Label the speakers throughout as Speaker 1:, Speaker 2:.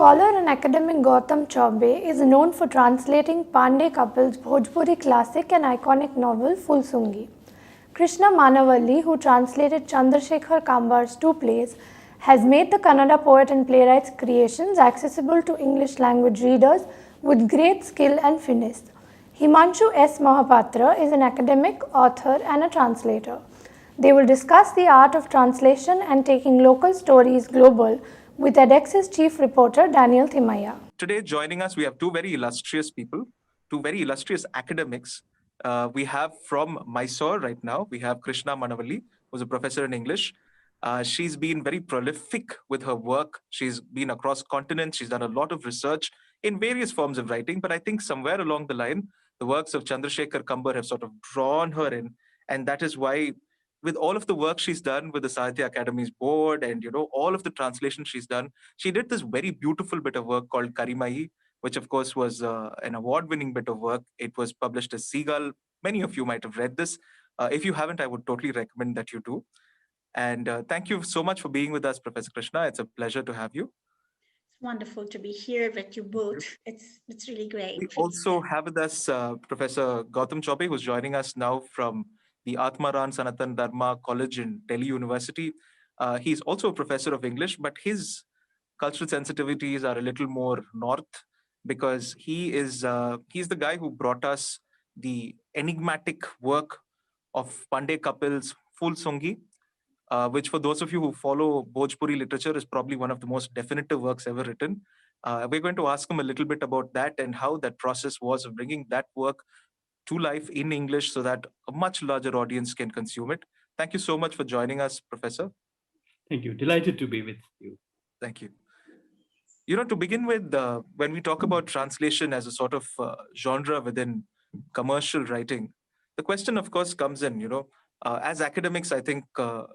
Speaker 1: Scholar and academic Gautam Chaubey is known for translating Pandey couple's Bhojpuri classic and iconic novel Fulsungi. Krishna Manavalli, who translated Chandrasekhar Kambar's two plays, has made the Kannada poet and playwright's creations accessible to English language readers with great skill and finesse. Himanshu S. Mahapatra is an academic, author, and a translator. They will discuss the art of translation and taking local stories global with Edex's chief reporter Daniel Thimaya.
Speaker 2: Today, joining us, we have two very illustrious people, two very illustrious academics. We have from Mysore right now, we have Krishna Manavalli, who's a professor in English. She's been very prolific with her work. She's been across continents. She's done a lot of research in various forms of writing. But I think somewhere along the line, the works of Chandrasekhar Kambar have sort of drawn her in. And that is why, with all of the work she's done with the Sahitya Academy's board and all of the translation she's done, she did this very beautiful bit of work called Karimai, which of course was an award-winning bit of work. It was published as Seagull. Many of you might have read this. If you haven't, I would totally recommend that you do. And thank you so much for being with us, Professor Krishna. It's a pleasure to have you.
Speaker 3: It's wonderful to be here with you both. It's really great.
Speaker 2: We also have with us Professor Gautam Chaubey, who's joining us now from the Atmaran Sanatan Dharma College in Delhi University. He's also a professor of English, but his cultural sensitivities are a little more north because he's the guy who brought us the enigmatic work of Pandey couples Full Songi, which for those of you who follow Bhojpuri literature is probably one of the most definitive works ever written. We're going to ask him a little bit about that and how that process was of bringing that work to life in English so that a much larger audience can consume it. Thank you so much for joining us, Professor.
Speaker 4: Thank you. Delighted to be with you.
Speaker 2: Thank you. To begin with, when we talk about translation as a sort of genre within commercial writing, the question, of course, comes in, as academics, I think a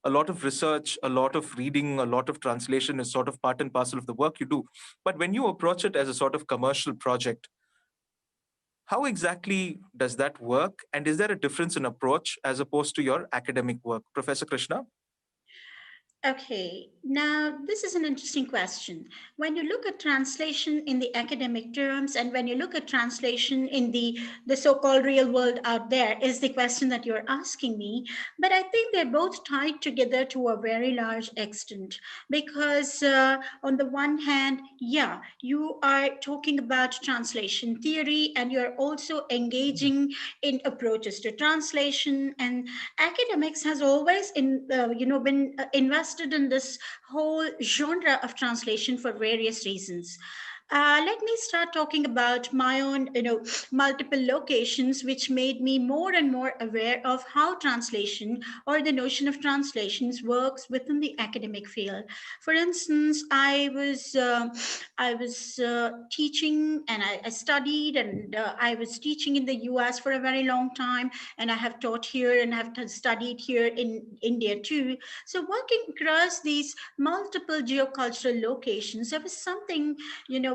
Speaker 2: lot of research, a lot of reading, a lot of translation is sort of part and parcel of the work you do. But when you approach it as a sort of commercial project, how exactly does that work? And is there a difference in approach as opposed to your academic work? Professor Krishna?
Speaker 3: Okay, now this is an interesting question. When you look at translation in the academic terms and when you look at translation in the so-called real world out there is the question that you're asking me. But I think they're both tied together to a very large extent because on the one hand, yeah, you are talking about translation theory and you're also engaging in approaches to translation, and academics has always been invested in this whole genre of translation for various reasons. Let me start talking about my own, multiple locations, which made me more and more aware of how translation or the notion of translations works within the academic field. For instance, I was teaching and I studied and I was teaching in the U.S. for a very long time, and I have taught here and have studied here in India too. So working across these multiple geocultural locations, there was something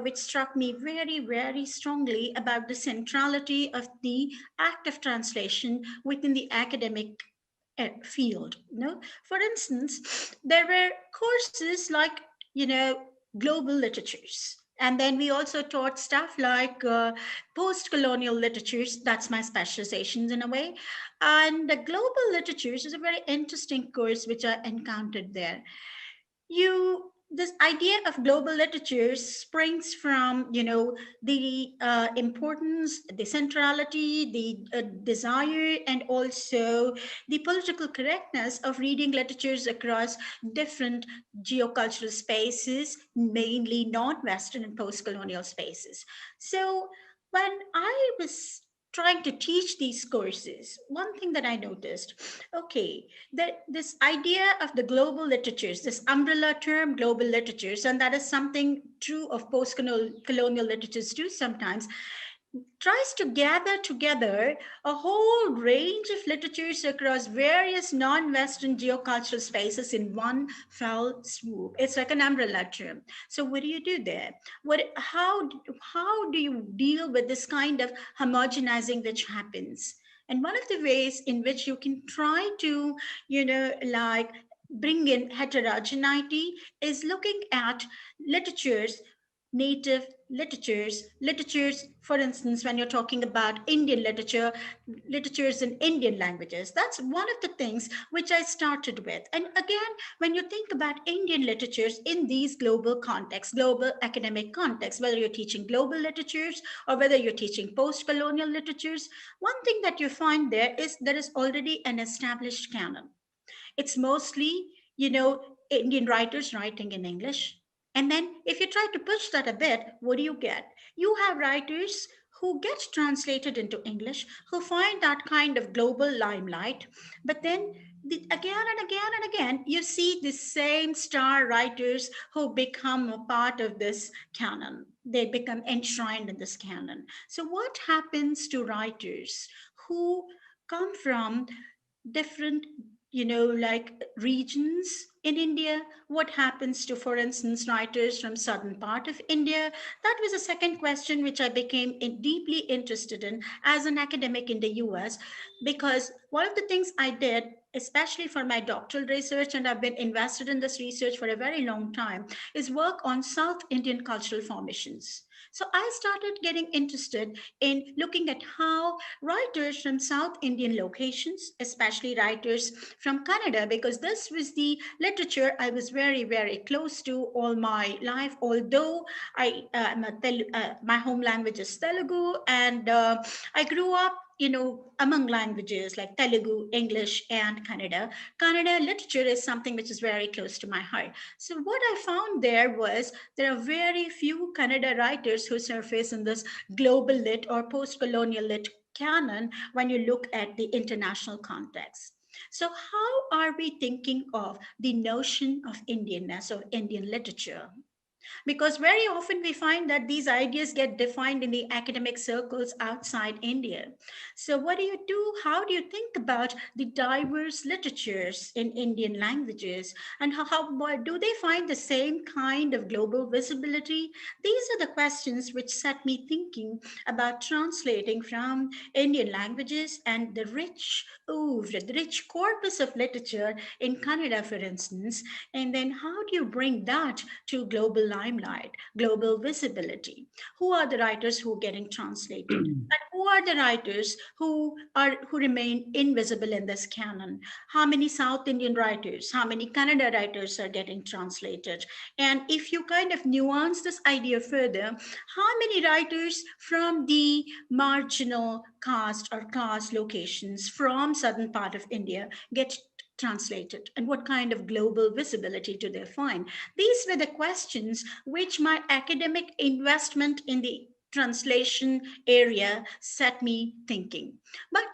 Speaker 3: which struck me very, very strongly about the centrality of the act of translation within the academic field. For instance, there were courses like global literatures. And then we also taught stuff like post-colonial literatures. That's my specializations in a way. And the global literatures is a very interesting course which I encountered there. This idea of global literature springs from the importance, the centrality, the desire, and also the political correctness of reading literatures across different geocultural spaces, mainly non-western and post-colonial spaces. So when I was trying to teach these courses, one thing that I noticed, okay, that this idea of the global literatures, this umbrella term global literatures, and that is something true of post-colonial literatures too sometimes, tries to gather together a whole range of literatures across various non-Western geocultural spaces in one fell swoop. It's like an umbrella term. So what do you do there? How do you deal with this kind of homogenizing which happens? And one of the ways in which you can try to, like bring in heterogeneity is looking at literatures, native literatures, for instance, when you're talking about Indian literature, literatures in Indian languages. That's one of the things which I started with. And again, when you think about Indian literatures in these global contexts, global academic contexts, whether you're teaching global literatures or whether you're teaching post-colonial literatures, one thing that you find there is already an established canon. It's mostly, Indian writers writing in English. And then if you try to push that a bit, what do you get? You have writers who get translated into English, who find that kind of global limelight. But then again and again and again, you see the same star writers who become a part of this canon. They become enshrined in this canon. So what happens to writers who come from different, like regions in India? What happens to, for instance, writers from southern part of India? That was a second question which I became deeply interested in as an academic in the US, because one of the things I did, especially for my doctoral research, and I've been invested in this research for a very long time, is work on South Indian cultural formations. So I started getting interested in looking at how writers from South Indian locations, especially writers from Canada, because this was the literature I was very, very close to all my life. Although my home language is Telugu, and I grew up, among languages like Telugu, English, and Kannada. Kannada literature is something which is very close to my heart. So what I found there was there are very few Kannada writers who surface in this global lit or post-colonial lit canon when you look at the international context. So, how are we thinking of the notion of Indianness or Indian literature? Because very often we find that these ideas get defined in the academic circles outside India. So, what do you do? How do you think about the diverse literatures in Indian languages? And do they find the same kind of global visibility? These are the questions which set me thinking about translating from Indian languages and the rich oeuvre, the rich corpus of literature in Kannada, for instance. And then how do you bring that to global limelight, global visibility? Who are the writers who are getting translated? And who are the writers who remain invisible in this canon? How many South Indian writers, how many Kannada writers are getting translated? And if you kind of nuance this idea further, how many writers from the marginal caste or class locations from southern part of India get translated, and what kind of global visibility do they find? These were the questions which my academic investment in the translation area set me thinking. But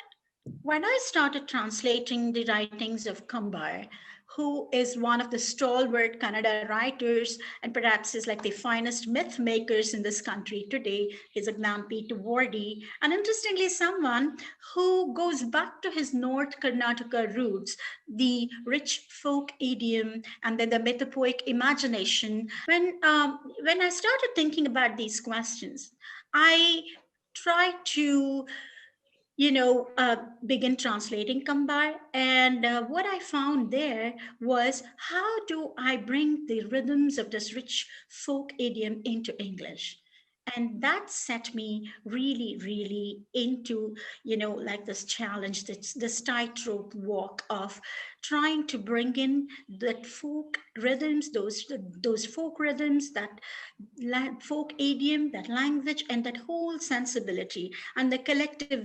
Speaker 3: when I started translating the writings of Kambar, who is one of the stalwart Kannada writers and perhaps is like the finest myth makers in this country today, he's a Gnanpith Wardi, and interestingly, someone who goes back to his North Karnataka roots, the rich folk idiom and then the mythopoeic imagination. When I started thinking about these questions, I tried to begin translating Kambar. And what I found there was how do I bring the rhythms of this rich folk idiom into English? And that set me really, really into, like this challenge, this tightrope walk of trying to bring in that folk rhythms, those folk rhythms, that folk idiom, that language, and that whole sensibility, and the collective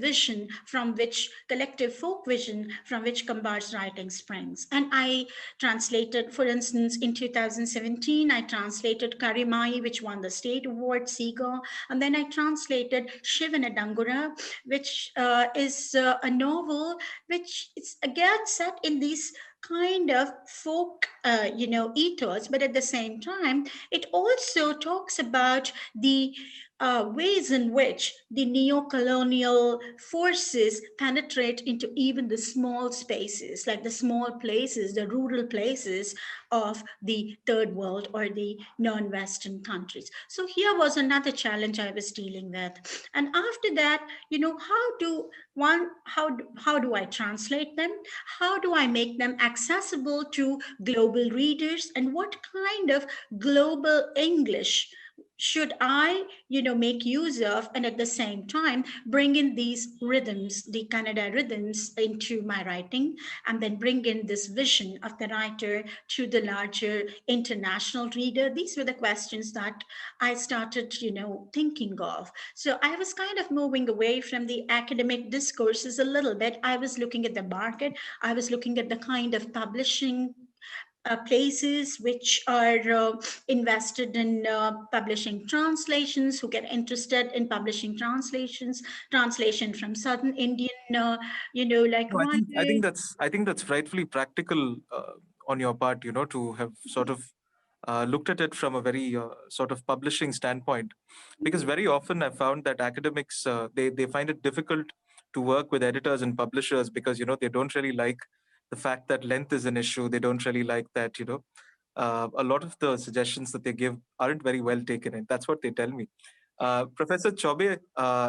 Speaker 3: folk vision from which Kambar's writing springs. And I translated, for instance, in 2017, I translated Karimai, which won the state award, Siga, and then I translated Shivana Dangura, which is a novel which is again set in these kind of folk ethos, but at the same time, it also talks about the ways in which the neo-colonial forces penetrate into even the small spaces, like the small places, the rural places of the third world or the non-Western countries. So here was another challenge I was dealing with. And after that, how do I translate them? How do I make them accessible to global readers? And what kind of global English should I, make use of, and at the same time bring in these rhythms, the Kannada rhythms, into my writing, and then bring in this vision of the writer to the larger international reader? These were the questions that I started, thinking of. So I was kind of moving away from the academic discourses a little bit. I was looking at the market. I was looking at the kind of publishing places which are invested in publishing translations, who get interested in publishing translation from southern Indian, like
Speaker 2: No,
Speaker 3: writers.
Speaker 2: I think that's frightfully practical on your part, to have sort of looked at it from a very sort of publishing standpoint, because very often I found that academics they find it difficult to work with editors and publishers because they don't really like the fact that length is an issue. They don't really like that a lot of the suggestions that they give aren't very well taken in. That's what they tell me. Professor Chobe,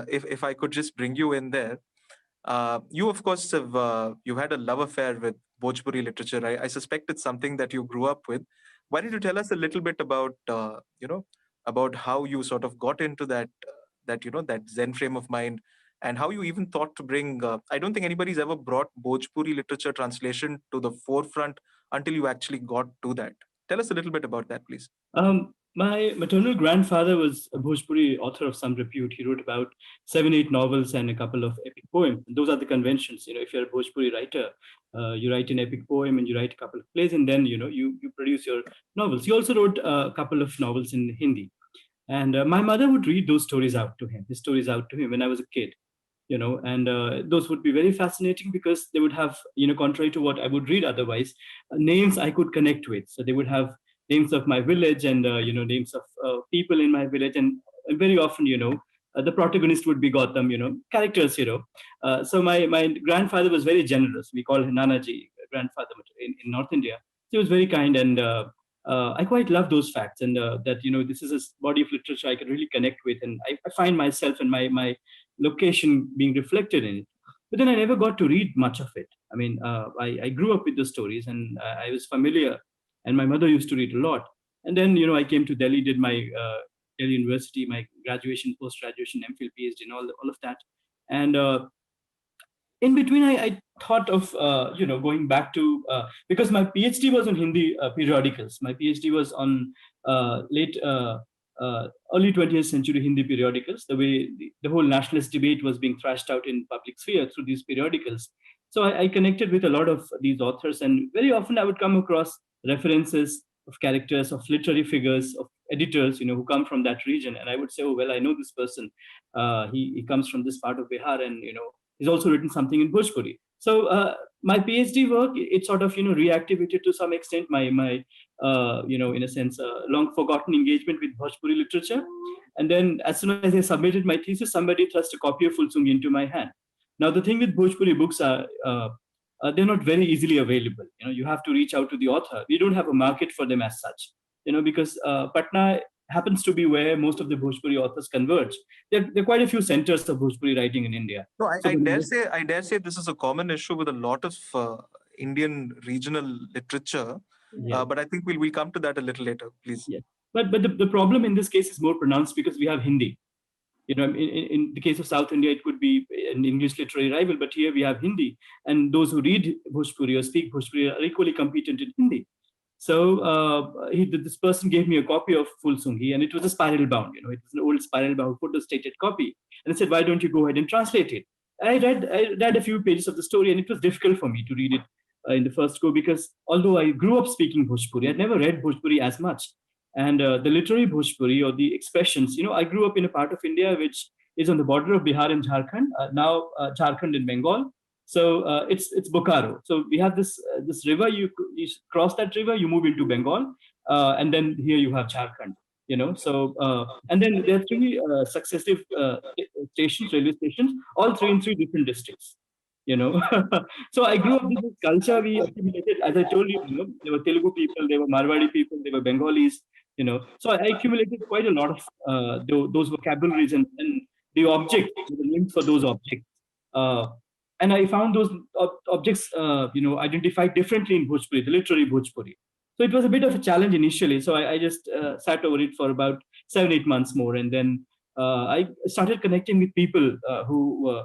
Speaker 2: if I could just bring you in there. You, of course, have you had a love affair with Bhojpuri literature. I suspect it's something that you grew up with. Why don't you tell us a little bit about about how you sort of got into that Zen frame of mind, and how you even thought to bring. I don't think anybody's ever brought Bhojpuri literature translation to the forefront until you actually got to that. Tell us a little bit about that, please.
Speaker 4: My maternal grandfather was a Bhojpuri author of some repute. He wrote about 7, 8 novels and a couple of epic poems. Those are the conventions. If you're a Bhojpuri writer, you write an epic poem and you write a couple of plays, and then you produce your novels. He also wrote a couple of novels in Hindi, and my mother would read those stories out to him. His stories out to him when I was a kid. And those would be very fascinating because they would have, contrary to what I would read otherwise, names I could connect with. So they would have names of my village and, names of people in my village. And very often, the protagonist would be Gautam, characters, so my grandfather was very generous. We call him Nanaji, grandfather in North India. He was very kind, and I quite love those facts, and that, this is a body of literature I can really connect with. And I find myself and my location being reflected in it. But then I never got to read much of it. I mean, I grew up with the stories, and I was familiar, and my mother used to read a lot. And then, I came to Delhi, did my Delhi University, my graduation, post-graduation, MPhil, PhD, and all of that. And in between, I thought of going back to because my PhD was on Hindi periodicals. My PhD was on late early 20th century Hindi periodicals. The way the whole nationalist debate was being thrashed out in public sphere through these periodicals. So I connected with a lot of these authors, and very often I would come across references of characters, of literary figures, of editors, who come from that region, and I would say, oh well, I know this person. He comes from this part of Bihar, and he's also written something in Bhojpuri. So my PhD work, it sort of reactivated to some extent my in a sense long forgotten engagement with Bhojpuri literature. And then as soon as I submitted my thesis, somebody thrust a copy of Fulsungi into my hand. Now the thing with Bhojpuri books are they're not very easily available. You have to reach out to the author. We don't have a market for them as such. Because Patna happens to be where most of the Bhojpuri authors converge. There are quite a few centers of Bhojpuri writing in India.
Speaker 2: No, I dare say this is a common issue with a lot of Indian regional literature.
Speaker 4: Yeah.
Speaker 2: But I think we'll come to that a little later, please.
Speaker 4: Yeah. But the problem in this case is more pronounced because we have Hindi. In the case of South India, it could be an English literary rival, but here we have Hindi, and those who read Bhojpuri or speak Bhojpuri are equally competent in Hindi. So this person gave me a copy of Fulsungi, and it was a spiral bound. It was an old spiral bound photostated copy, and I said, "Why don't you go ahead and translate it?" And I read a few pages of the story, and it was difficult for me to read it in the first go because although I grew up speaking Bhojpuri, I'd never read Bhojpuri as much. And the literary Bhojpuri or the expressions, I grew up in a part of India which is on the border of Bihar and Jharkhand, now Jharkhand and Bengal. So it's Bokaro. So we have this river. You cross that river, you move into Bengal, and then here you have Jharkhand. So and then there are three successive stations, railway stations, all three in three different districts. You know, so I grew up with this culture we accumulated. As I told you, there were Telugu people, there were Marwadi people, there were Bengalis. So I accumulated quite a lot of those vocabularies and the objects, the names for those objects. Uh, and I found those objects, identified differently in Bhojpuri, the literary Bhojpuri. So it was a bit of a challenge initially. So I just sat over it for about 7-8 months more, and then I started connecting with people who were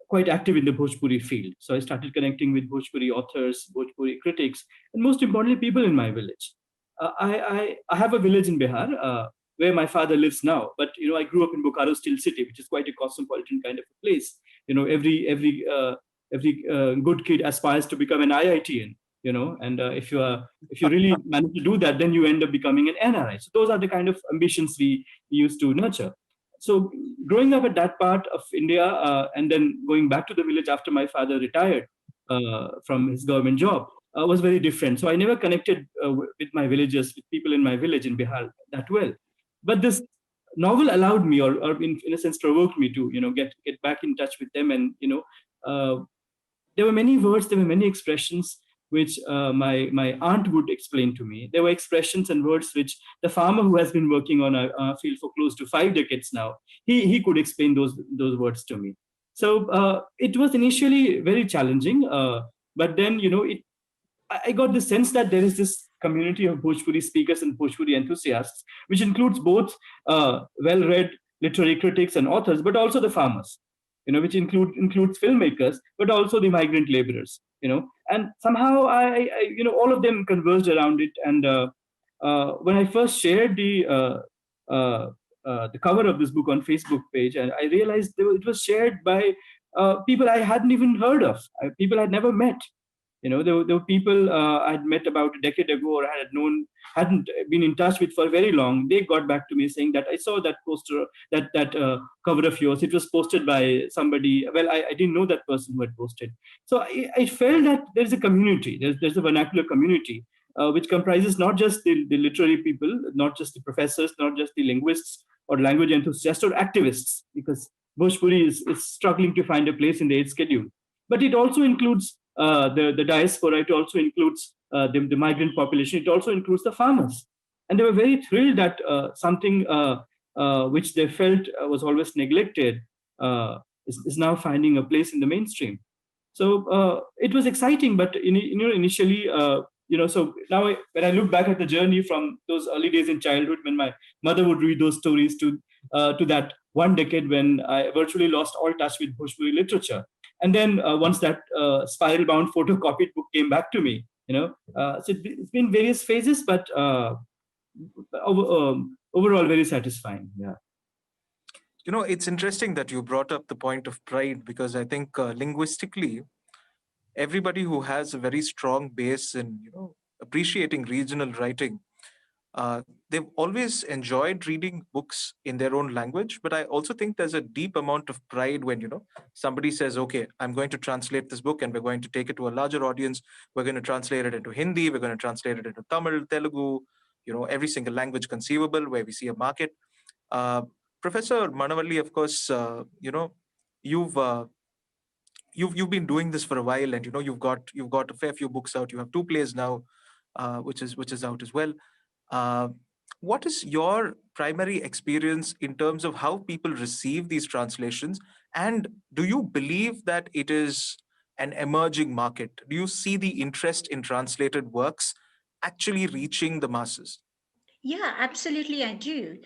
Speaker 4: quite active in the Bhojpuri field. So I started connecting with Bhojpuri authors, Bhojpuri critics, and most importantly, people in my village. I have a village in Bihar where my father lives now, but I grew up in Bokaro Steel City, which is quite a cosmopolitan kind of a place. Every good kid aspires to become an IITian. And if you really manage to do that, then you end up becoming an NRI. So those are the kind of ambitions we used to nurture. So growing up at that part of India, and then going back to the village after my father retired from his government job, was very different. So I never connected with my villagers, with people in my village in Bihar that well. But this novel allowed me, or in a sense provoked me to, get back in touch with them. And uh, there were many words, there were many expressions which my aunt would explain to me. There were expressions and words which the farmer who has been working on a field for close to 5 decades now, he could explain those words to me. So it was initially very challenging, but then I got the sense that there is this community of Bhojpuri speakers and Bhojpuri enthusiasts, which includes both well-read literary critics and authors, but also the farmers, which includes filmmakers, but also the migrant laborers, and somehow all of them converged around it. And when I first shared the cover of this book on Facebook page, and I realized it was shared by people I hadn't even heard of, people I'd never met. There were people I'd met about a decade ago, or hadn't been in touch with for very long. They got back to me saying that I saw that poster, that cover of yours. It was posted by somebody. Well, I didn't know that person who had posted. So I felt that there's a community. There's a vernacular community which comprises not just the literary people, not just the professors, not just the linguists or language enthusiasts or activists, because Bhojpuri is struggling to find a place in the 8th schedule. But it also includes the diaspora, it also includes the migrant population, it also includes the farmers. And they were very thrilled that something which they felt was always neglected is now finding a place in the mainstream. So it was exciting, but initially, so now when I look back at the journey from those early days in childhood, when my mother would read those stories, to that 1 decade when I virtually lost all touch with Bhojpuri literature. And then once that spiral-bound photocopied book came back to me, so it's been various phases, but overall very satisfying. Yeah.
Speaker 2: It's interesting that you brought up the point of pride, because I think linguistically, everybody who has a very strong base in appreciating regional writing, they've always enjoyed reading books in their own language. But I also think there's a deep amount of pride when somebody says, okay, I'm going to translate this book and we're going to take it to a larger audience. We're going to translate it into Hindi, we're going to translate it into Tamil, Telugu, every single language conceivable where we see a market. Professor Manavalli, of course, you've you've been doing this for a while, and you've got a fair few books out. You have 2 plays now, which is out as well. Uh, what is your primary experience in terms of how people receive these translations? And do you believe that it is an emerging market? Do you see the interest in translated works actually reaching the masses?
Speaker 3: Yeah, absolutely, I do.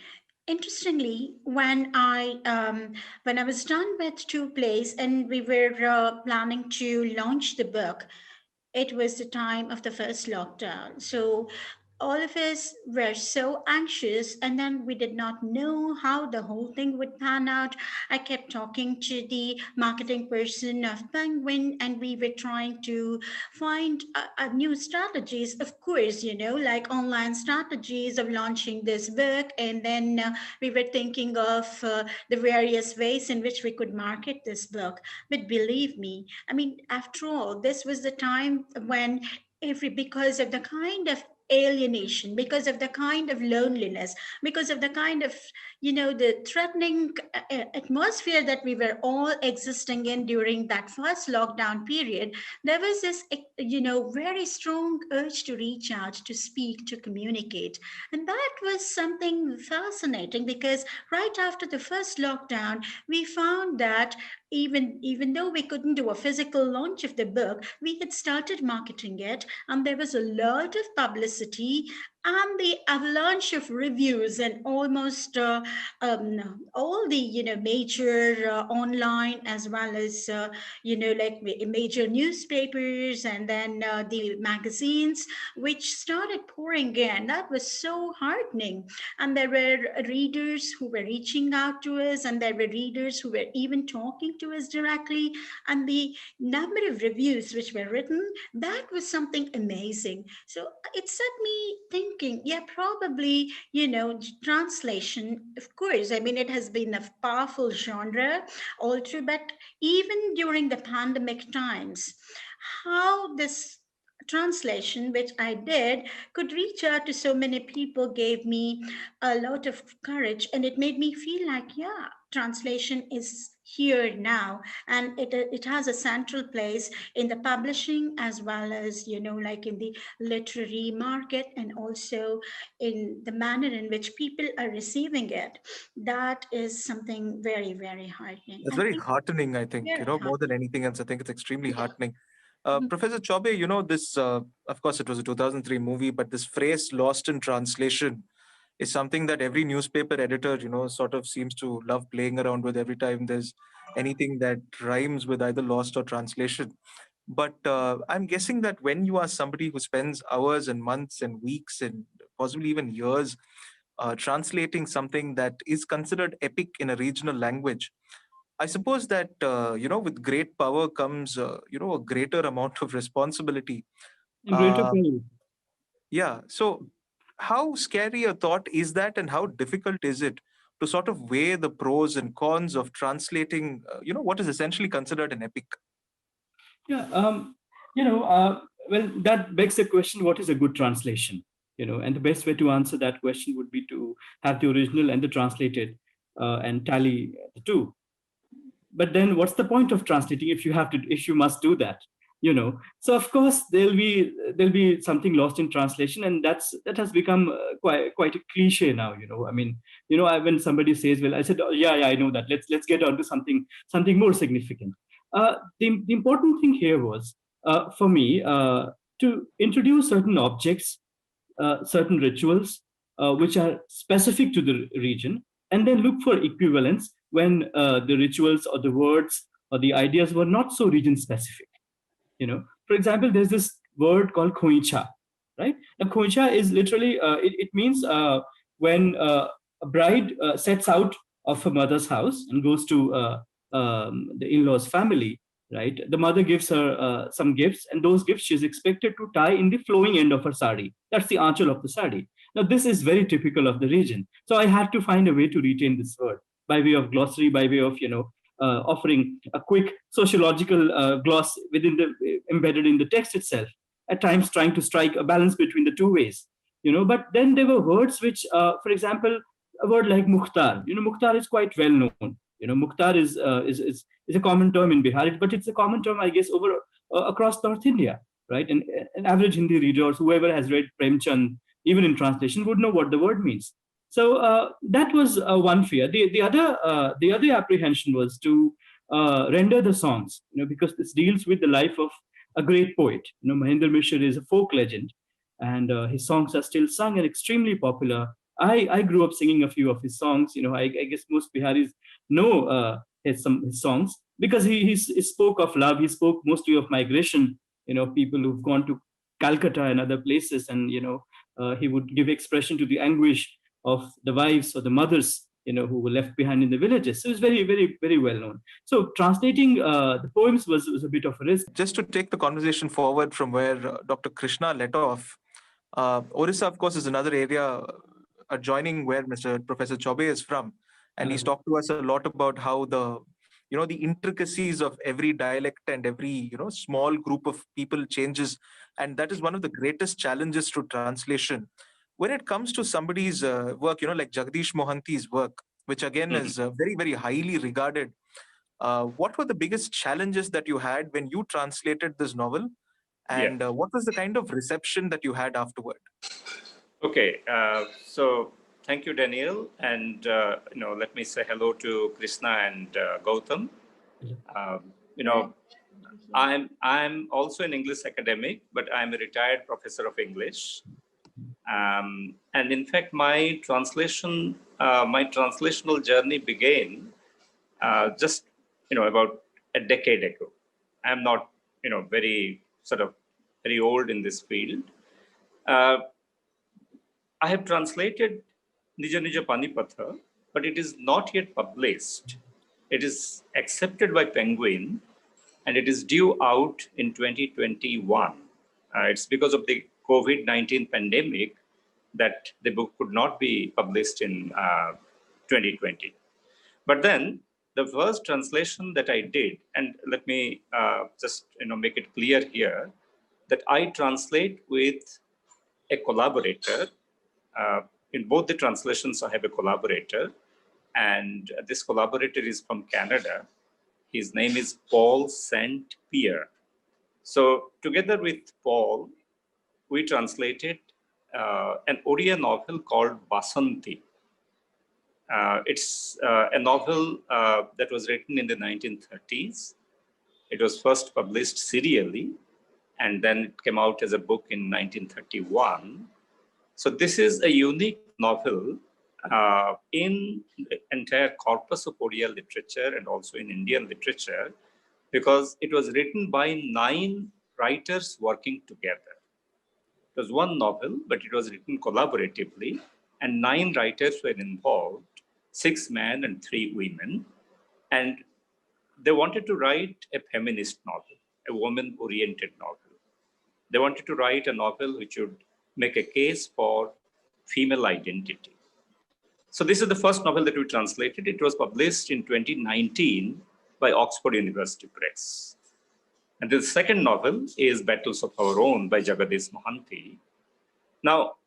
Speaker 3: Interestingly, when I was done with 2 plays and we were planning to launch the book, it was the time of the first lockdown. So all of us were so anxious, and then we did not know how the whole thing would pan out. I kept talking to the marketing person of Penguin, and we were trying to find new strategies, of course, like online strategies of launching this book. And then we were thinking of the various ways in which we could market this book. But believe me, I mean, after all, this was the time when because of the kind of alienation, because of the kind of loneliness, because of the kind of the threatening atmosphere that we were all existing in during that first lockdown period, there was this very strong urge to reach out, to speak, to communicate. And that was something fascinating, because right after the first lockdown, we found that even though we couldn't do a physical launch of the book, we had started marketing it, and there was a lot of publicity and the avalanche of reviews, and almost all the major online, as well as like major newspapers, and then the magazines which started pouring in. That was so heartening. And there were readers who were reaching out to us, and there were readers who were even talking to us directly. And the number of reviews which were written, that was something amazing. So it set me thinking, yeah, probably, translation, of course, I mean, it has been a powerful genre all through, but even during the pandemic times, how this translation, which I did, could reach out to so many people, gave me a lot of courage, and it made me feel like, yeah, translation is here now, and it has a central place in the publishing, as well as like in the literary market, and also in the manner in which people are receiving it. That is something very, very heartening.
Speaker 2: It's
Speaker 3: I
Speaker 2: very
Speaker 3: think
Speaker 2: heartening, I think,
Speaker 3: very
Speaker 2: more than
Speaker 3: heartening.
Speaker 2: anything else. I think it's extremely
Speaker 3: Yeah.
Speaker 2: heartening.
Speaker 3: Mhm.
Speaker 2: Professor Chaube, this, of course, it was a 2003 movie, but this phrase lost in translation is something that every newspaper editor, sort of seems to love playing around with every time there's anything that rhymes with either lost or translation. But I'm guessing that when you are somebody who spends hours and months and weeks and possibly even years translating something that is considered epic in a regional language, I suppose that with great power comes a greater amount of responsibility.
Speaker 4: And greater
Speaker 2: Uh,
Speaker 4: pain.
Speaker 2: yeah. So, how scary a thought is that, and how difficult is it to sort of weigh the pros and cons of translating, what is essentially considered an epic?
Speaker 4: Yeah, well, that begs the question: what is a good translation? And the best way to answer that question would be to have the original and the translated, and tally the two. But then, what's the point of translating if you must do that? So of course there'll be something lost in translation, and that has become quite a cliche now. I mean, when somebody says, well, I said, oh, yeah, I know that. Let's get on to something more significant. The important thing here was, for me, to introduce certain objects, certain rituals, which are specific to the region, and then look for equivalents when the rituals or the words or the ideas were not so region specific. For example, there's this word called khoicha, right? Now, khoicha is literally, it means when a bride sets out of her mother's house and goes to the in-laws family, right? The mother gives her some gifts, and those gifts she's expected to tie in the flowing end of her sari. That's the anchal of the sari. Now, this is very typical of the region. So I had to find a way to retain this word by way of glossary, by way of, offering a quick sociological gloss embedded in the text itself, at times trying to strike a balance between the two ways. But then there were words which, for example, a word like mukhtar. Mukhtar is quite well known. Mukhtar is a common term in Bihari, but it's a common term, I guess, over across North India, right? And an average Hindi reader, or whoever has read Premchand, even in translation, would know what the word means. So that was one fear. The other apprehension was to render the songs, because this deals with the life of a great poet. Mahendra Mishra is a folk legend, and his songs are still sung and extremely popular. I grew up singing a few of his songs. I guess most Biharis know his songs, because he spoke of love. He spoke mostly of migration. People who've gone to Calcutta and other places, and He would give expression to the anguish of the wives or the mothers, who were left behind in the villages. So it's very, very, very well known. So translating the poems was a bit of a risk.
Speaker 2: Just to take the conversation forward from where Dr. Krishna let off, Orissa, of course, is another area adjoining where Mr. Professor Chobe is from, and he's talked to us a lot about how the intricacies of every dialect and every small group of people changes, and that is one of the greatest challenges to translation. When it comes to somebody's work, like Jagdish Mohanty's work, which again is very, very highly regarded. What were the biggest challenges that you had when you translated this novel? And what was the kind of reception that you had afterward?
Speaker 5: Okay, so thank you, Daniel, and let me say hello to Krishna and Gautam. I'm also an English academic, but I'm a retired professor of English, and in fact, my translational journey began just about a decade ago. I'm not very old in this field. I have translated Nija Nija Panipatha, but it is not yet published. It is accepted by Penguin, and it is due out in 2021. It's because of the COVID-19 pandemic that the book could not be published in 2020. But then the first translation that I did, and let me just make it clear here, that I translate with a collaborator. In both the translations, I have a collaborator, and this collaborator is from Canada. His name is Paul St. Pierre. So together with Paul, we translated an Odia novel called Basanti. It's a novel that was written in the 1930s. It was first published serially, and then it came out as a book in 1931. So this is a unique novel in the entire corpus of Odia literature and also in Indian literature, because it was written by 9 writers working together. It was one novel, but it was written collaboratively, and 9 writers were involved, 6 men and 3 women. And they wanted to write a feminist novel, a woman-oriented novel. They wanted to write a novel which would make a case for female identity. So this is the first novel that we translated. It was published in 2019 by Oxford University Press. And the second novel is Battles of Our Own by Jagadish Mohanty. Now,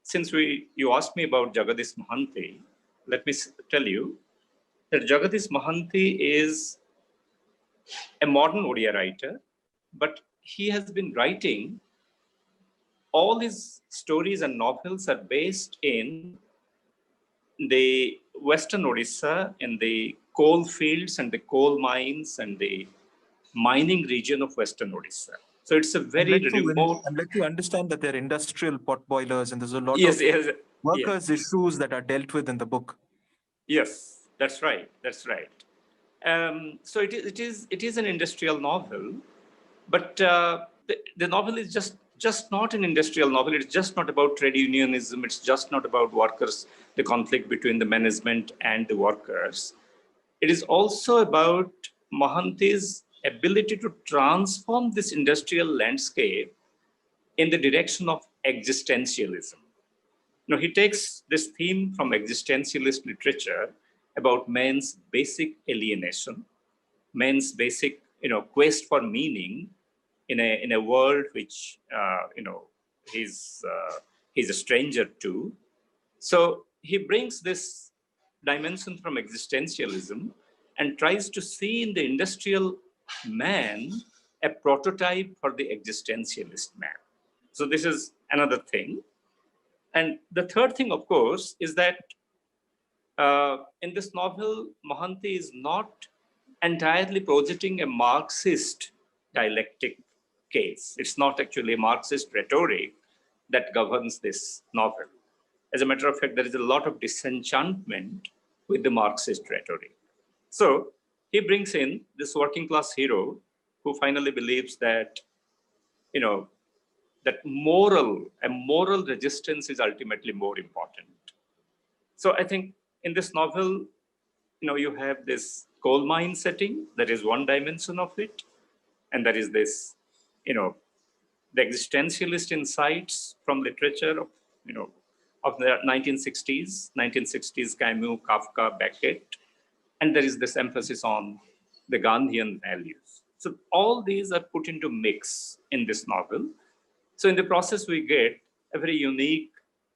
Speaker 5: since you asked me about Jagadish Mohanty, let me tell you that Jagadish Mohanty is a modern Odia writer, but he has been writing, all his stories and novels are based in the Western Odisha, in the coal fields and the coal mines and the mining region of Western Odisha. So it's a very remote.
Speaker 2: And let you understand that they're industrial pot boilers, and there's a lot
Speaker 5: Yes,
Speaker 2: of workers' issues that are dealt with in the book.
Speaker 5: Yes, that's right. That's right. So it is an industrial novel, but the novel is just not an industrial novel. It's just not about trade unionism. It's just not about workers, the conflict between the management and the workers. It is also about Mohanty's ability to transform this industrial landscape in the direction of existentialism. He takes this theme from existentialist literature about man's basic alienation, man's basic, quest for meaning in a world which, he's a stranger to. So he brings this dimension from existentialism and tries to see in the industrial man a prototype for the existentialist man. So this is another thing. And the third thing, of course, is that in this novel, Mohanty is not entirely projecting a Marxist dialectic case. It's not actually a Marxist rhetoric that governs this novel. As a matter of fact, there is a lot of disenchantment with the Marxist rhetoric. So he brings in this working class hero who finally believes that, that moral resistance is ultimately more important. So I think in this novel, you have this coal mine setting, that is one dimension of it. And there is this, the existentialist insights from literature of the 1960s, Camus, Kafka, Beckett. And there is this emphasis on the Gandhian values. So all these are put into mix in this novel. So in the process, we get a very unique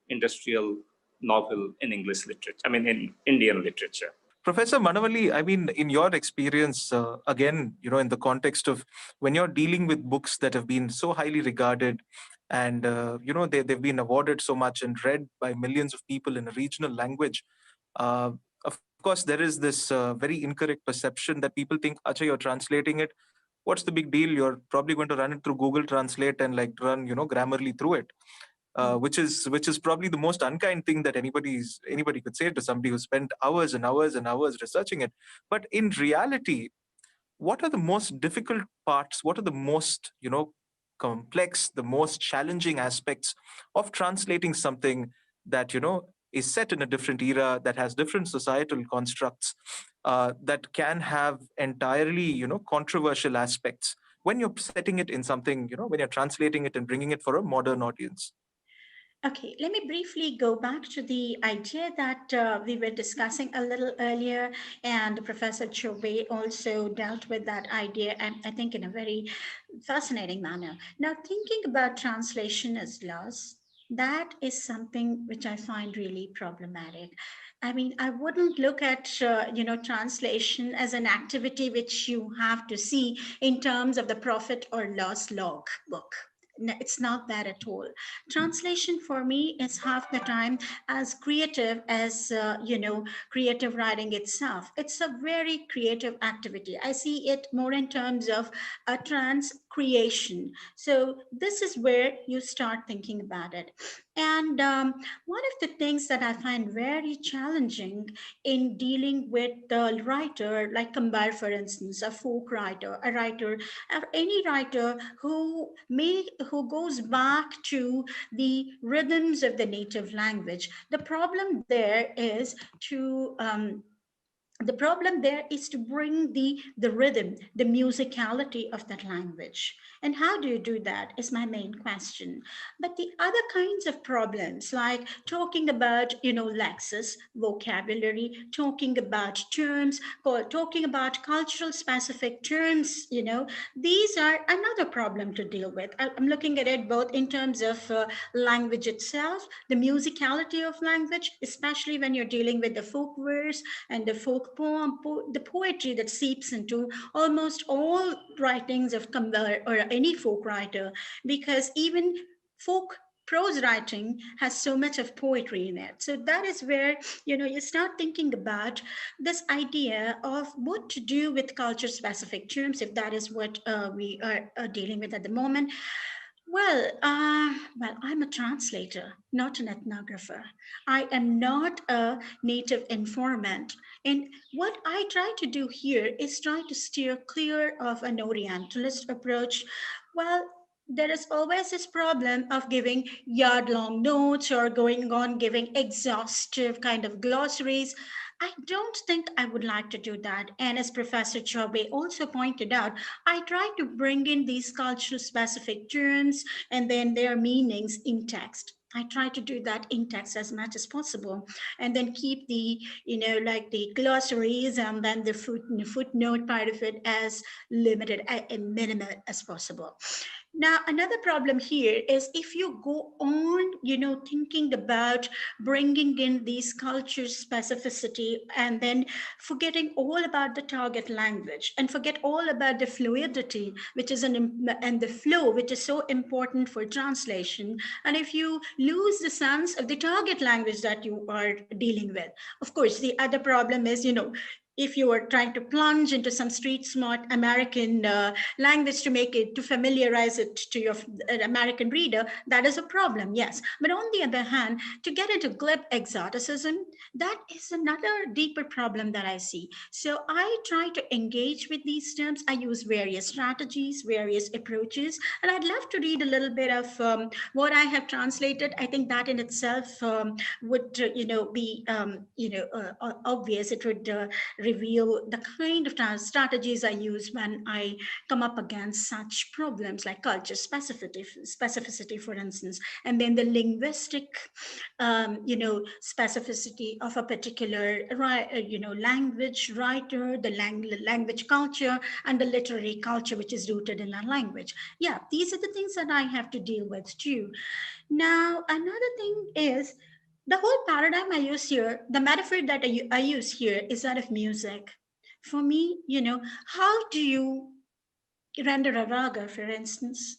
Speaker 5: industrial novel in English literature, in Indian literature.
Speaker 2: Professor Manavalli, I mean, in your experience, again, in the context of when you're dealing with books that have been so highly regarded and, they've been awarded so much and read by millions of people in a regional language, of course, there is this very incorrect perception that people think, Acha, you're translating it. What's the big deal? You're probably going to run it through Google Translate and run, Grammarly through it. Which is probably the most unkind thing that anybody could say to somebody who spent hours and hours and hours researching it. But in reality, what are the most difficult parts? What are the most complex, the most challenging aspects of translating something that is set in a different era, that has different societal constructs, that can have entirely controversial aspects when you're setting it in something, when you're translating it and bringing it for a modern audience?
Speaker 3: Okay, let me briefly go back to the idea that we were discussing a little earlier, and Professor Chobe also dealt with that idea, and I think in a very fascinating manner. Now, thinking about translation as loss, that is something which I find really problematic. I mean, I wouldn't look at translation as an activity which you have to see in terms of the profit or loss log book. No, it's not that at all. Translation for me is half the time as creative as creative writing itself. It's a very creative activity. I see it more in terms of a trans creation. So this is where you start thinking about it. And one of the things that I find very challenging in dealing with the writer, like Kambar, for instance, a folk writer, a writer, or any writer who goes back to the rhythms of the native language. The problem there is to bring the rhythm, the musicality of that language. And how do you do that is my main question. But the other kinds of problems, like talking about lexis, vocabulary, talking about terms, or talking about cultural specific terms, these are another problem to deal with. I'm looking at it both in terms of language itself, the musicality of language, especially when you're dealing with the folk verse and the folk poem, the poetry that seeps into almost all writings of Kambar or any folk writer, because even folk prose writing has so much of poetry in it. So that is where you start thinking about this idea of what to do with culture specific terms, if that is what we are dealing with at the moment. Well, I'm a translator, not an ethnographer. I am not a native informant. And what I try to do here is try to steer clear of an Orientalist approach. Well, there is always this problem of giving yard long notes or going on giving exhaustive kind of glossaries. I don't think I would like to do that. And as Professor Chobe also pointed out, I try to bring in these cultural specific terms and then their meanings in text. I try to do that in text as much as possible, and then keep the, like the glossaries and then the footnote part of it as limited, and minimal as possible. Now, another problem here is if you go on, thinking about bringing in these culture specificity and then forgetting all about the target language and forget all about the fluidity, which is and the flow, which is so important for translation. And if you lose the sense of the target language that you are dealing with, of course, the other problem is, if you are trying to plunge into some street smart American language to make it, to familiarize it to your American reader, that is a problem, yes. But on the other hand, to get into glib exoticism, that is another deeper problem that I see. So I try to engage with these terms. I use various strategies, various approaches, and I'd love to read a little bit of what I have translated. I think that in itself would, be, obvious. It would reveal the kind of strategies I use when I come up against such problems like culture specificity, for instance, and then the linguistic, specificity of a particular, language writer, the language culture, and the literary culture which is rooted in that language. Yeah, these are the things that I have to deal with too. Now, another thing is the whole paradigm I use here, the metaphor that I use here is that of music. For me, how do you render a raga, for instance?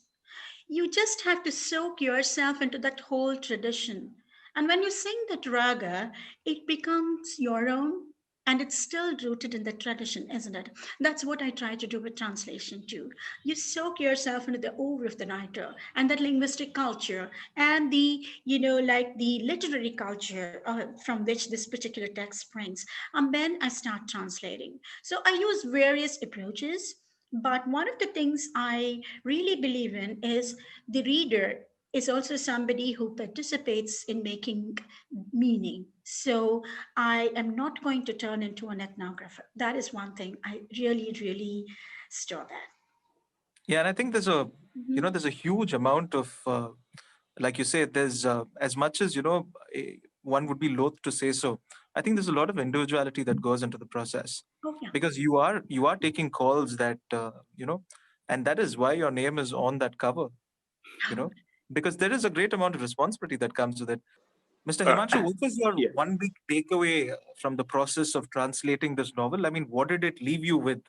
Speaker 3: You just have to soak yourself into that whole tradition. And when you sing that raga, it becomes your own and it's still rooted in the tradition, isn't it? That's what I try to do with translation too. You soak yourself into the oeuvre of the writer and that linguistic culture and the, like the literary culture from which this particular text springs. And then I start translating. So I use various approaches, but one of the things I really believe in is the reader is also somebody who participates in making meaning. So I am not going to turn into an ethnographer. That is one thing I really, really store that.
Speaker 2: Yeah, and I think there's a
Speaker 3: Mhm.
Speaker 2: there's a huge amount of like you say, there's as much as one would be loath to say so. I think there's a lot of individuality that goes into the process,
Speaker 3: Oh, yeah.
Speaker 2: because you are taking calls that and that is why your name is on that cover. You know, because there is a great amount of responsibility that comes with it. Mr.
Speaker 5: Uh,
Speaker 2: Himanshu, what was your
Speaker 5: yeah.
Speaker 2: one big takeaway from the process of translating this novel? I mean, what did it leave you with?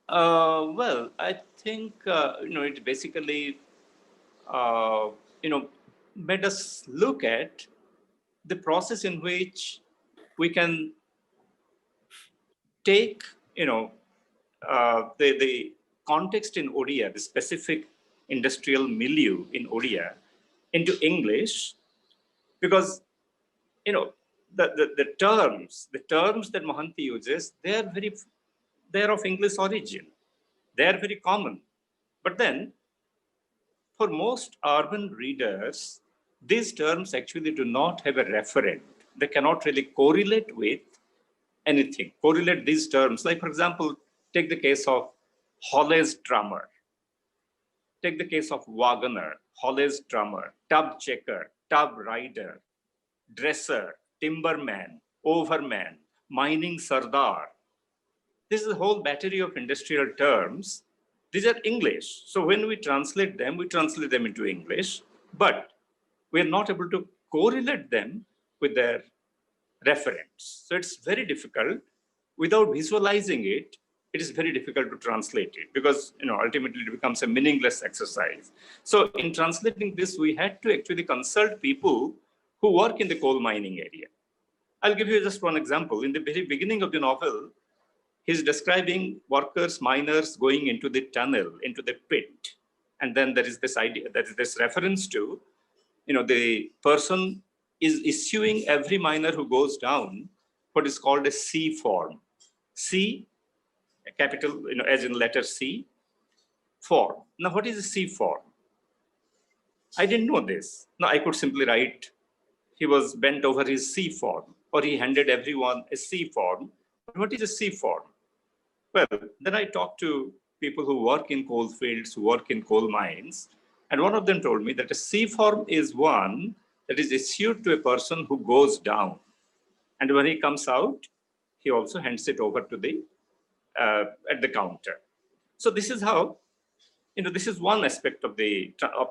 Speaker 5: Well, I think it basically uh, you know made us look at the process in which we can take the context in Odia, the specific industrial milieu in Odia, into English, because you know the terms that Mohanty uses, they're of English origin. They are very common. But then for most urban readers, these terms actually do not have a referent. They cannot really correlate with anything. Correlate these terms. Like, for example, take the case of Holly's drummer. Take the case of wagoner, Holly's drummer, tub checker, tub rider, dresser, timberman, overman, mining sardar. This is a whole battery of industrial terms. These are English. So when we translate them into English, but we're not able to correlate them with their reference. So it's very difficult. Without visualizing it, it is very difficult to translate it, because ultimately it becomes a meaningless exercise. So in translating this, we had to actually consult people who work in the coal mining area. I'll give you just one example. In the very beginning of the novel, he's describing workers, miners going into the tunnel, into the pit. And then there is this idea, there is this reference to, the person is issuing every miner who goes down what is called a C form. C, a capital, as in letter C, form. Now, what is a C form? I didn't know this. Now, I could simply write, he was bent over his C form, or he handed everyone a C form. But what is a C form? Well, then I talked to people who work in coal fields, who work in coal mines, and one of them told me that a C form is one that is issued to a person who goes down. And when he comes out, he also hands it over to the at the counter. So this is how, this is one aspect of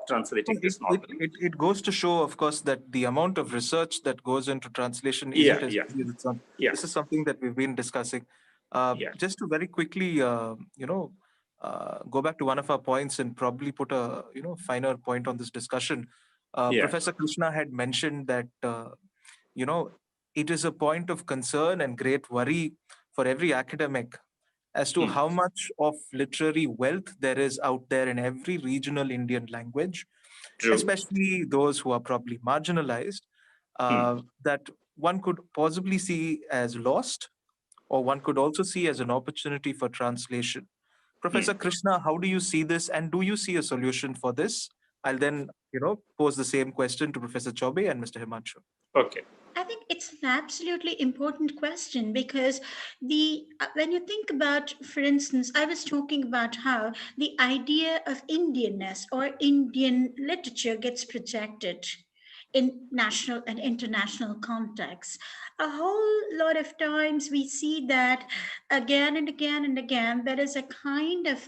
Speaker 5: translating
Speaker 2: Well,
Speaker 5: this novel.
Speaker 2: it goes to show, of course, that the amount of research that goes into translation
Speaker 5: Yeah,
Speaker 2: isn't as
Speaker 5: yeah.
Speaker 2: easy as it sounds.
Speaker 5: Yeah.
Speaker 2: This is something that we've been discussing.
Speaker 5: Yeah.
Speaker 2: Just to very quickly, go back to one of our points and probably put a finer point on this discussion.
Speaker 5: Yeah.
Speaker 2: Professor Krishna had mentioned that it is a point of concern and great worry for every academic as to how much of literary wealth there is out there in every regional Indian language,
Speaker 5: True.
Speaker 2: especially those who are probably marginalized, that one could possibly see as lost, or one could also see as an opportunity for translation. Professor Krishna, how do you see this, and do you see a solution for this? I'll then, pose the same question to Professor Chaube and Mr. Himanshu.
Speaker 5: Okay.
Speaker 3: I think it's an absolutely important question because when you think about, for instance, I was talking about how the idea of Indianness or Indian literature gets projected in national and international contexts. A whole lot of times we see that again and again and again, there is a kind of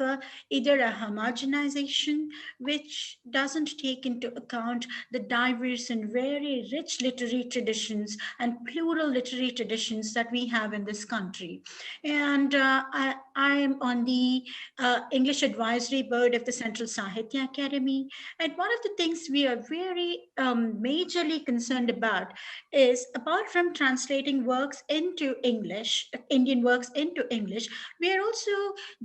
Speaker 3: either a homogenization which doesn't take into account the diverse and very rich literary traditions and plural literary traditions that we have in this country. And I am on the English Advisory Board of the Central Sahitya Academy. And one of the things we are very majorly concerned about is, apart from translating works into English, Indian works into English, we are also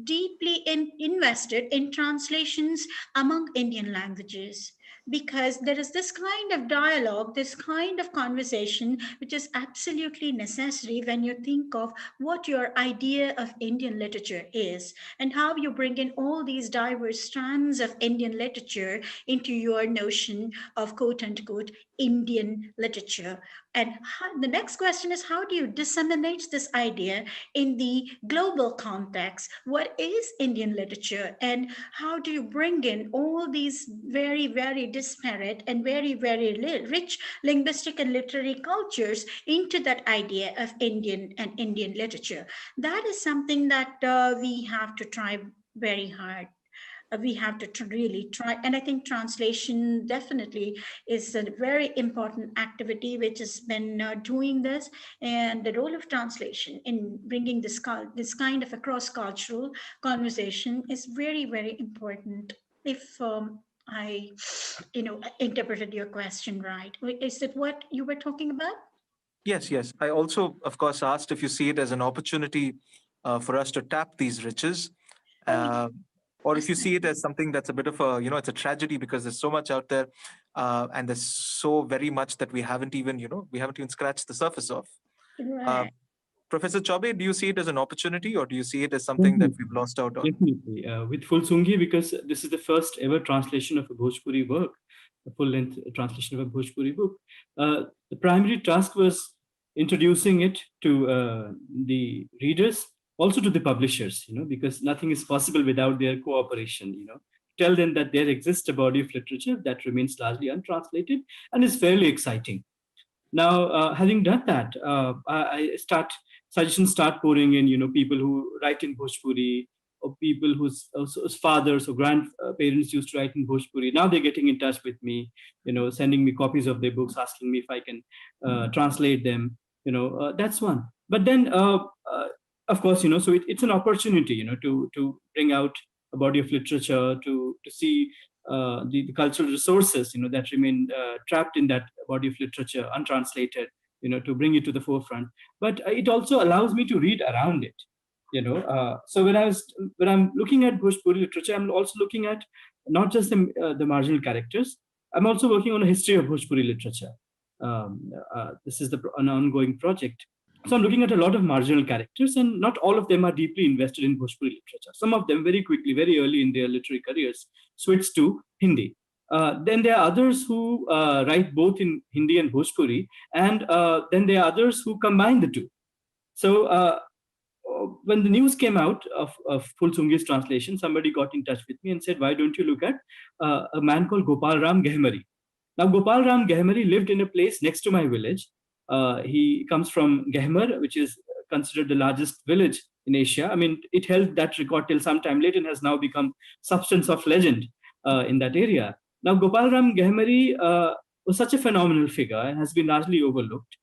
Speaker 3: deeply invested in translations among Indian languages, because there is this kind of dialogue, this kind of conversation, which is absolutely necessary when you think of what your idea of Indian literature is and how you bring in all these diverse strands of Indian literature into your notion of quote unquote Indian literature. And the next question is, how do you disseminate this idea in the global context? What is Indian literature? And how do you bring in all these very, very disparate and very, very rich linguistic and literary cultures into that idea of Indian and Indian literature? That is something that we have to try very hard. We have to really try, and I think translation definitely is a very important activity which has been doing this, and the role of translation in bringing this kind of a cross-cultural conversation is very, very important. If I interpreted your question right, is it what you were talking about?
Speaker 2: Yes, yes. I also, of course, asked if you see it as an opportunity for us to tap these riches,
Speaker 3: Oh,
Speaker 2: or if
Speaker 3: yes.
Speaker 2: you see it as something that's a bit of a, it's a tragedy because there's so much out there, and there's so very much that we haven't even scratched the surface of.
Speaker 3: Right.
Speaker 2: Professor Chaube, do you see it as an opportunity, or do you see it as something that we've lost out on?
Speaker 4: Definitely. With Fulsungi, because this is the first ever translation of a Bhojpuri work, a full-length translation of a Bhojpuri book. The primary task was introducing it to the readers, also to the publishers, because nothing is possible without their cooperation, tell them that there exists a body of literature that remains largely untranslated and is fairly exciting. Now, having done that, suggestions start pouring in, people who write in Bhojpuri, or people whose fathers or grandparents used to write in Bhojpuri. Now they're getting in touch with me, sending me copies of their books, asking me if I can translate them. That's one. But then, of course, so it's an opportunity, to bring out a body of literature, to see the cultural resources, that remain trapped in that body of literature, untranslated, to bring it to the forefront. But it also allows me to read around it. So when I'm looking at Bhojpuri literature, I'm also looking at not just the marginal characters. I'm also working on a history of Bhojpuri literature. This is an ongoing project. So I'm looking at a lot of marginal characters, and not all of them are deeply invested in Bhojpuri literature. Some of them very quickly, very early in their literary careers, switch to Hindi. Then there are others who write both in Hindi and Bhojpuri, and then there are others who combine the two. So when the news came out of Fulsungi's translation, somebody got in touch with me and said, why don't you look at a man called Gopal Ram Gehmari? Now, Gopal Ram Gehmari lived in a place next to my village. He comes from Gehmar, which is considered the largest village in Asia. I mean, it held that record till some time later and has now become substance of legend in that area. Now, Gopal Ram Gehmari was such a phenomenal figure and has been largely overlooked.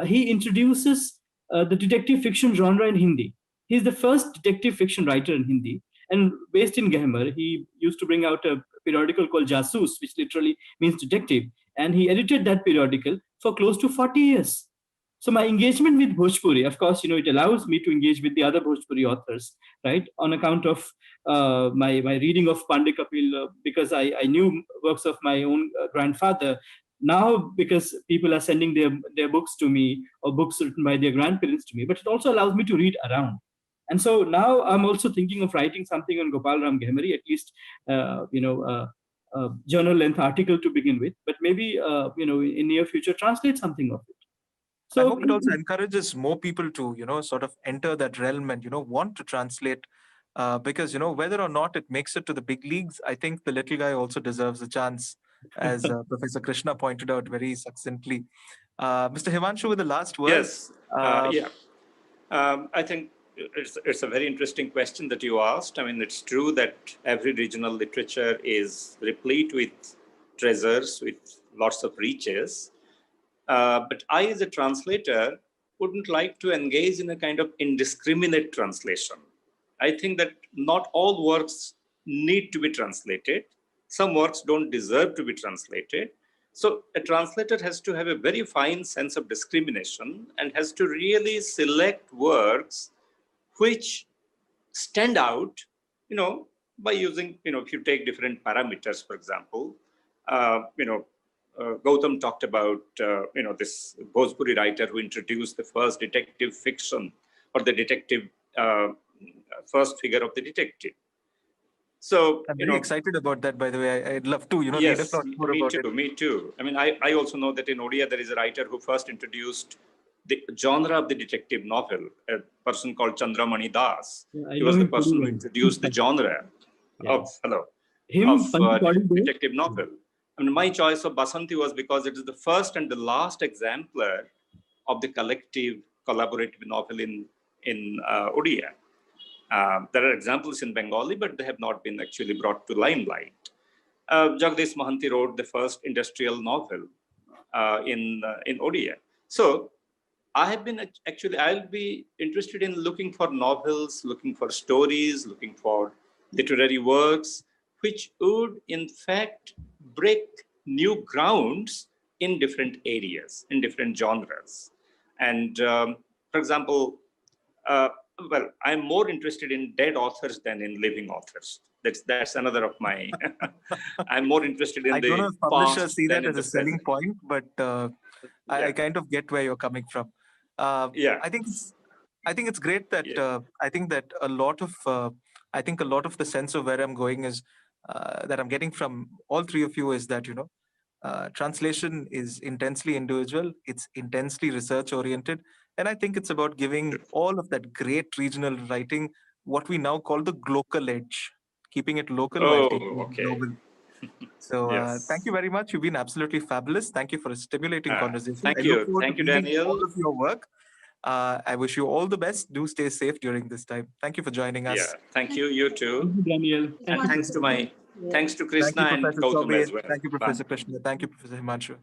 Speaker 4: He introduces the detective fiction genre in Hindi. He's the first detective fiction writer in Hindi, and based in Gehmar, he used to bring out a periodical called Jasoos, which literally means detective, and he edited that periodical for close to 40 years. So my engagement with Bhojpuri, of course, it allows me to engage with the other Bhojpuri authors, right? On account of my reading of Pandey Kapil, because I knew works of my own grandfather. Now, because people are sending their books to me, or books written by their grandparents to me, but it also allows me to read around. And so now I'm also thinking of writing something on Gopal Ram Ghemari, at least, journal length article to begin with, but maybe, in near future, translate something of it.
Speaker 2: I
Speaker 4: So
Speaker 2: hope it also encourages more people to, sort of enter that realm and, want to translate. Because, whether or not it makes it to the big leagues, I think the little guy also deserves a chance, as Professor Krishna pointed out very succinctly. Mr. Himanshu, with the last word.
Speaker 5: Yes. Yeah. I think it's a very interesting question that you asked. I mean, it's true that every regional literature is replete with treasures, with lots of riches. But I, as a translator, wouldn't like to engage in a kind of indiscriminate translation. I think that not all works need to be translated. Some works don't deserve to be translated. So a translator has to have a very fine sense of discrimination and has to really select works which stand out, by using, if you take different parameters, for example, Gautam talked about, this Bhojpuri writer who introduced the first detective fiction, or the detective, first figure of the detective. So,
Speaker 2: I'm very excited about that, by the way. I'd love to, read a
Speaker 5: yes,
Speaker 2: lot more about it.
Speaker 5: Me too. I mean, I also know that in Odia, there is a writer who first introduced the genre of the detective novel, a person called Chandramani Das. He was the person who introduced the genre of detective novel. I mean, my choice of Basanti was because it is the first and the last exemplar of the collective collaborative novel in Odia. There are examples in Bengali, but they have not been actually brought to limelight. Jagdish Mohanty wrote the first industrial novel in Odia. So I have been I'll be interested in looking for novels, looking for stories, looking for literary works, which would in fact break new grounds in different areas, in different genres. And for example, well, I'm more interested in dead authors than in living authors. That's another of my. I'm more interested in
Speaker 2: I don't know if publishers see that as a selling point, but I kind of get where you're coming from.
Speaker 5: Yeah,
Speaker 2: I think it's great that I think that a lot of the sense of where I'm going is that I'm getting from all three of you is that translation is intensely individual, it's intensely research oriented, and I think it's about giving all of that great regional writing what we now call the glocal edge, keeping it local while taking it global. So thank you very much. You've been absolutely fabulous. Thank you for a stimulating conversation.
Speaker 5: Thank
Speaker 2: I
Speaker 5: you.
Speaker 2: look forward
Speaker 5: Thank
Speaker 2: to
Speaker 5: you,
Speaker 2: reading
Speaker 5: Daniel.
Speaker 2: all of your work. I wish you all the best. Do stay safe during this time. Thank you for joining us.
Speaker 5: Yeah, thank you. You too.
Speaker 4: Thank you, Daniel.
Speaker 5: And thanks to Krishna and
Speaker 2: Professor
Speaker 5: Gautam
Speaker 2: Chobe.
Speaker 5: as well.
Speaker 2: Thank you, Professor Krishna. Thank you, Professor Himanshu.